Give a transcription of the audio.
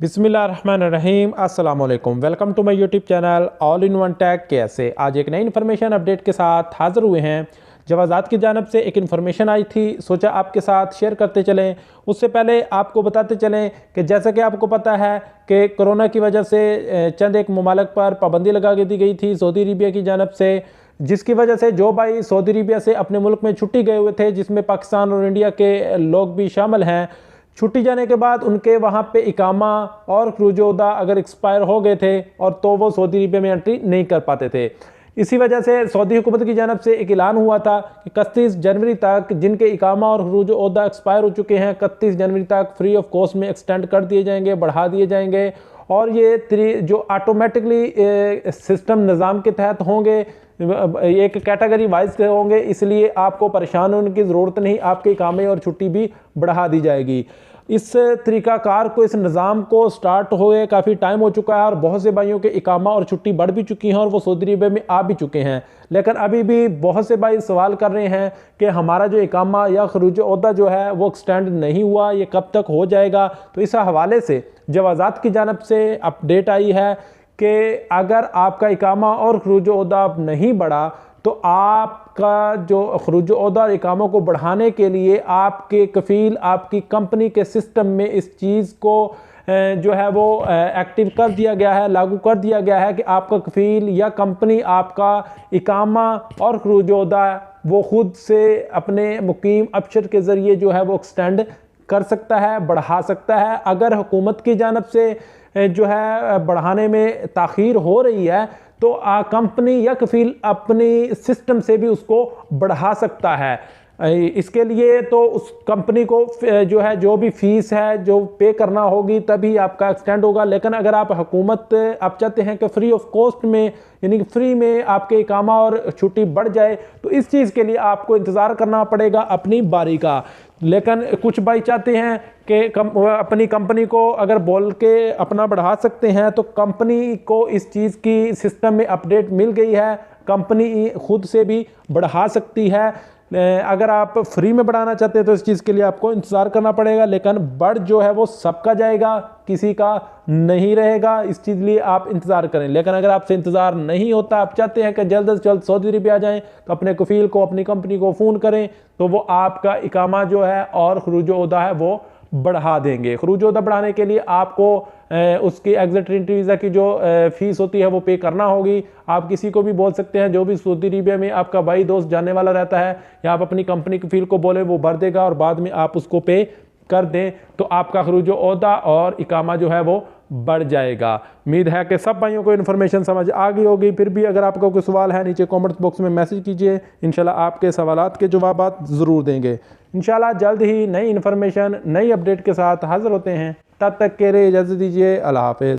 बिस्मिल्लाहिर्रहमानिर्रहीम अस्सलाम वालेकुम। Welcome to my YouTube channel all in one tag कैसे। आज एक नई इन्फॉर्मेशन अपडेट के साथ हाज़िर हुए हैं। जवाजात की जानब से एक इन्फॉर्मेशन आई थी, सोचा आपके साथ शेयर करते चलें। उससे पहले आपको बताते चलें कि जैसा कि आपको पता है कि कोरोना की वजह से चंद एक ममालिक पर पाबंदी लगा दी गई थी सऊदी अरबिया की जानब से, जिसकी वजह से जो भाई सऊदी अरबिया से अपने मुल्क में छुट्टी गए हुए थे, जिसमें पाकिस्तान और इंडिया के लोग भी शामिल हैं, छुट्टी जाने के बाद उनके वहाँ पे इकामा और खरूज-ओ-अदा अगर एक्सपायर हो गए थे और तो वो सऊदी अरबिया में एंट्री नहीं कर पाते थे। इसी वजह से सऊदी हुकूमत की जानब से एक ऐलान हुआ था कि 31 जनवरी तक जिनके इकामा और खरूज-ओ-अदा एक्सपायर हो चुके हैं, 31 जनवरी तक फ्री ऑफ कॉस्ट में एक्सटेंड कर दिए जाएंगे, बढ़ा दिए जाएंगे। और ये जो ऑटोमेटिकली सिस्टम निज़ाम के तहत होंगे, एक कैटेगरी वाइज होंगे, इसलिए आपको परेशान होने की ज़रूरत नहीं, आपके इकामे और छुट्टी भी बढ़ा दी जाएगी। इस तरीक़ाकार को, इस निज़ाम को स्टार्ट हुए काफ़ी टाइम हो चुका है और बहुत से भाइयों के इकामा और छुट्टी बढ़ भी चुकी हैं और वो सऊदी अरबिया में आ भी चुके हैं। लेकिन अभी भी बहुत से भाई सवाल कर रहे हैं कि हमारा जो इकामा या खरूज-ओ-अदा जो है वो एक्सटेंड नहीं हुआ, ये कब तक हो जाएगा। तो इस हवाले से जवाजात की जानब से अपडेट आई है कि अगर आपका इकामा और खरूज-ओ-अदा नहीं बढ़ा तो आपका जो खरूज-ओ-अदा और इकामों को बढ़ाने के लिए आपके कफ़ील, आपकी कंपनी के सिस्टम में इस चीज़ को जो है वो एक्टिव कर दिया गया है, लागू कर दिया गया है कि आपका कफ़ील या कंपनी आपका इकामा और खरूज-ओ-अदा वो खुद से अपने मुकीम अफसर के ज़रिए जो है वो एक्सटेंड कर सकता है, बढ़ा सकता है। अगर हुकूमत की जानब से जो है बढ़ाने में ताख़ीर हो रही है तो कंपनी या कफ़ील अपनी सिस्टम से भी उसको बढ़ा सकता है। इसके लिए तो उस कंपनी को जो है जो भी फ़ीस है जो पे करना होगी तभी आपका एक्सटेंड होगा। लेकिन अगर आप चाहते हैं कि फ्री ऑफ कॉस्ट में, यानी कि फ्री में आपके इकामा और छुट्टी बढ़ जाए, तो इस चीज़ के लिए आपको इंतज़ार करना पड़ेगा अपनी बारी का। लेकिन कुछ भाई चाहते हैं कि अपनी कंपनी को अगर बोल के अपना बढ़ा सकते हैं, तो कंपनी को इस चीज़ की सिस्टम में अपडेट मिल गई है, कंपनी खुद से भी बढ़ा सकती है। अगर आप फ्री में बढ़ाना चाहते हैं तो इस चीज़ के लिए आपको इंतज़ार करना पड़ेगा। लेकिन बढ़ जो है वो सबका जाएगा, किसी का नहीं रहेगा, इस चीज़ लिए आप इंतज़ार करें। लेकिन अगर आपसे इंतज़ार नहीं होता, आप चाहते हैं कि जल्द से जल्द सऊदी अरबिया आ जाएँ, तो अपने कफ़ील को, अपनी कंपनी को फ़ोन करें, तो वो आपका इकामा जो है और खरूज-ओ-अदा है वो बढ़ा देंगे। खरूज-ओ-अदा बढ़ाने के लिए आपको उसकी एग्जिट एंट्री वीज़ा की जो फ़ीस होती है वो पे करना होगी। आप किसी को भी बोल सकते हैं, जो भी सऊदी अरबिया में आपका भाई दोस्त जानने वाला रहता है, या आप अपनी कंपनी के फील को बोले, वो भर देगा और बाद में आप उसको पे कर दें, तो आपका खरूज-ओ-अदा और इकामा जो है वो बढ़ जाएगा। उम्मीद है कि सब भाइयों को इन्फॉर्मेशन समझ आ गई होगी। फिर भी अगर आपका कोई सवाल है, नीचे कमेंट बॉक्स में मैसेज कीजिए, इंशाल्लाह आपके सवालात के जवाबात ज़रूर देंगे। इंशाल्लाह जल्द ही नई इन्फॉर्मेशन, नई अपडेट के साथ हाज़िर होते हैं। तब तक के लिए इजाज़त दीजिए। अल्लाह हाफ़िज़।